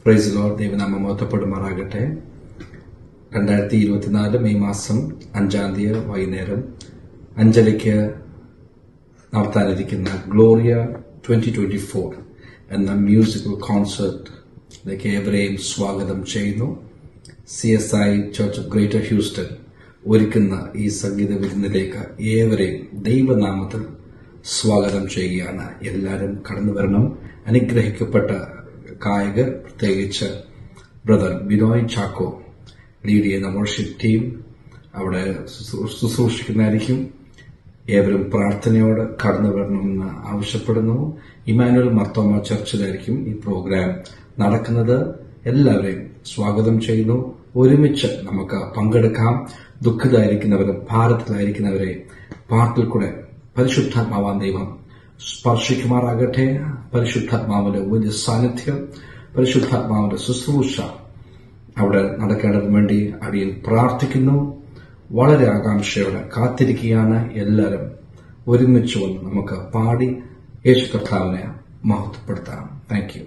Praise Lord. ദൈവനാമം മഹത്വപ്പെടുമാറാകട്ടെ. 2024 May മാസം 5-ാം തീയതി വൈകുന്നേരം 5:30 നടത്താനിരിക്കുന്ന ഗ്ലോറിയ 2024 എന്ന മ്യൂസിക്കൽ കോൺസേർട്ടിലേക്ക് ഏവരെയും സ്വാഗതം ചെയ്യുന്നു. CSI church of greater Houston ഒരുക്കുന്ന ഈ സംഗീത വിരുന്നിലേക്ക് ഏവരെയും ദൈവനാമത്തിൽ സ്വാഗതം ചെയ്യുകയാണ്. എല്ലാവരും കടന്നു വരണം. അനുഗ്രഹിക്കപ്പെട്ട ഗായകർ, പ്രത്യേകിച്ച് ബ്രദർ ബിനോയ് ചാക്കോ ലീഡ് ചെയ്യുന്ന വർഷിപ്പ് ടീം അവിടെ ശുശ്രൂഷിക്കുന്നതായിരിക്കും. ഏവരും പ്രാർത്ഥനയോട് കടന്നു വരണമെന്ന് ആവശ്യപ്പെടുന്നു. ഇമ്മാനുവൽ മർത്തോമ ചർച്ചിലായിരിക്കും ഈ പ്രോഗ്രാം നടക്കുന്നത്. എല്ലാവരെയും സ്വാഗതം ചെയ്യുന്നു. ഒരുമിച്ച് നമുക്ക് പങ്കെടുക്കാം. ദുഃഖിതരായിരിക്കുന്നവരും ഭാരത്തിലായിരിക്കുന്നവരെ പാട്ടിൽ കൂടെ പരിശുദ്ധാത്മാവാൻ ദൈവം സ്പർശിക്കുമാറാകട്ടെ. പരിശുദ്ധാത്മാവിന്റെ വലിയ സാന്നിധ്യം, പരിശുദ്ധാത്മാവിന്റെ ശുശ്രൂഷ അവിടെ നടക്കേണ്ടതിന് വേണ്ടി അടിയൻ പ്രാർത്ഥിക്കുന്നു. വളരെ ആകാംക്ഷയോടെ കാത്തിരിക്കുകയാണ്. എല്ലാവരും ഒരുമിച്ച് വന്ന് നമുക്ക് പാടി യേശു കർത്താവിനെ മഹത്വപ്പെടുത്താം. Thank you.